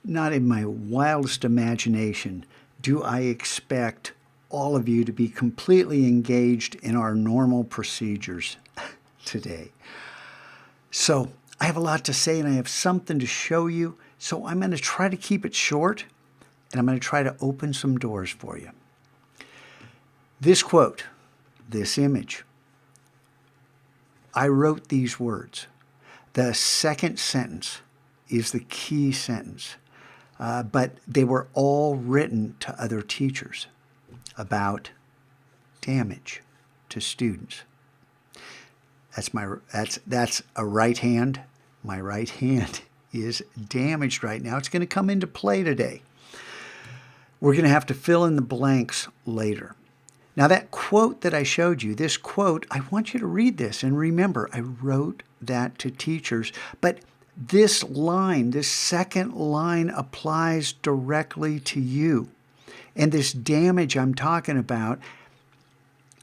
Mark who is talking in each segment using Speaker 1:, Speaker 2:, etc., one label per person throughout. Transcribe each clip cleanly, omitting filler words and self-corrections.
Speaker 1: Not in my wildest imagination do I expect all of you to be completely engaged in our normal procedures today. So I have a lot to say and I have something to show you. So I'm going to try to keep it short and I'm going to try to open some doors for you. This quote, this image, I wrote these words. The second sentence is the key sentence, but they were all written to other teachers about damage to students. That's a right hand. My right hand is damaged right now. It's going to come into play today. We're going to have to fill in the blanks later. Now that quote that I showed you, this quote, I want you to read this and remember, I wrote that to teachers, but this line, this second line applies directly to you. And this damage I'm talking about,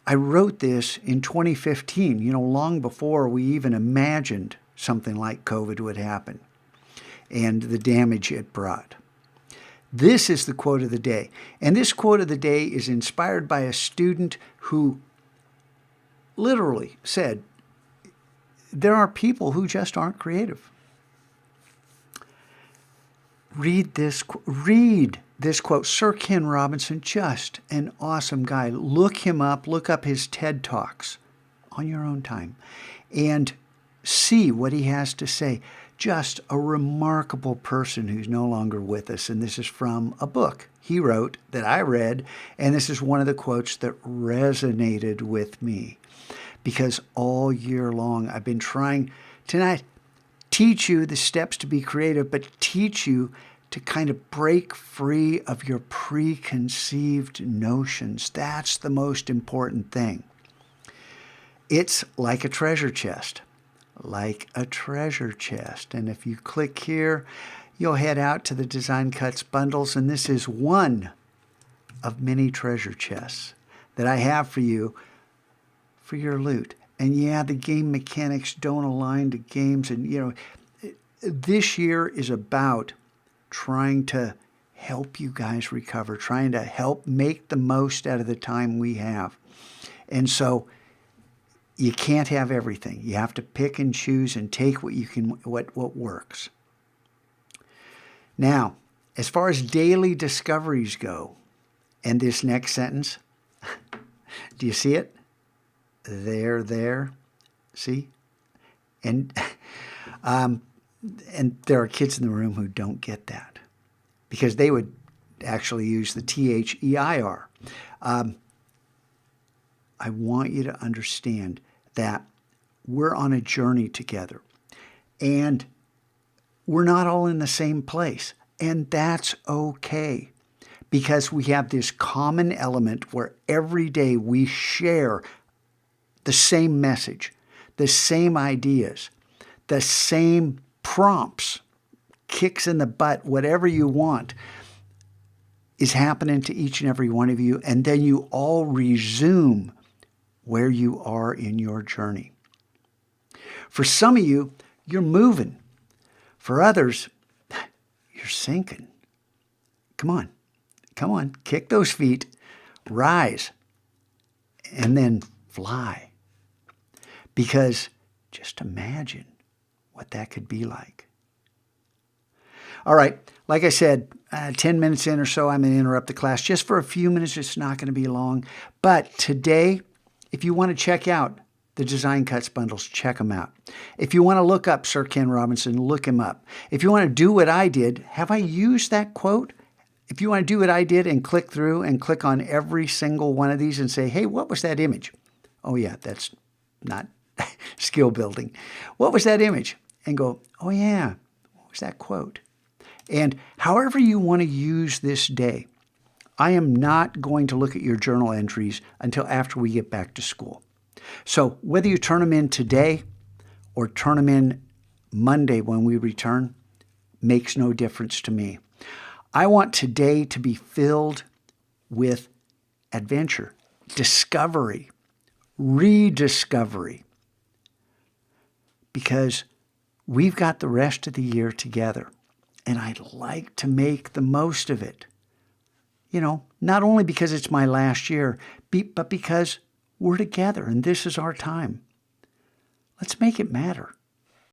Speaker 1: I wrote this in 2015, long before we even imagined something like COVID would happen and the damage it brought. This is the quote of the day. And this quote of the day is inspired by a student who literally said, there are people who just aren't creative. Read this quote. Sir Ken Robinson, just an awesome guy. Look him up. Look up his TED Talks on your own time and see what he has to say. Just a remarkable person who's no longer with us. And this is from a book he wrote that I read. And this is one of the quotes that resonated with me because all year long I've been trying to not teach you the steps to be creative, but teach you to kind of break free of your preconceived notions. That's the most important thing. It's like a treasure chest. Like a treasure chest. And if you click here, you'll head out to the Design Cuts bundles, and this is one of many treasure chests that I have for you for your loot. And yeah, the game mechanics don't align to games, and this year is about trying to help you guys recover, trying to help make the most out of the time we have. And so you can't have everything. You have to pick and choose and take what you can, what works. Now, as far as daily discoveries go, and this next sentence, do you see it? There. See? And there are kids in the room who don't get that because they would actually use the THEIR. I want you to understand that we're on a journey together and we're not all in the same place. And that's okay because we have this common element where every day we share the same message, the same ideas, the same prompts, kicks in the butt, whatever you want is happening to each and every one of you. And then you all resume where you are in your journey. For some of you, you're moving. For others, you're sinking. Come on, kick those feet, rise, and then fly. Because just imagine what that could be like. All right, like I said, 10 minutes in or so, I'm going to interrupt the class just for a few minutes. It's not going to be long. But today, if you want to check out the Design Cuts bundles, check them out. If you want to look up Sir Ken Robinson, look him up. If you want to do what I did, have I used that quote? If you want to do what I did and click through and click on every single one of these and say, hey, what was that image? Oh yeah, that's not skill building. What was that image? And go, oh yeah, what was that quote? And however you want to use this day, I am not going to look at your journal entries until after we get back to school. So whether you turn them in today or turn them in Monday when we return, makes no difference to me. I want today to be filled with adventure, discovery, rediscovery, because we've got the rest of the year together. and I'd like to make the most of it. Not only because it's my last year, but because we're together and this is our time. Let's make it matter.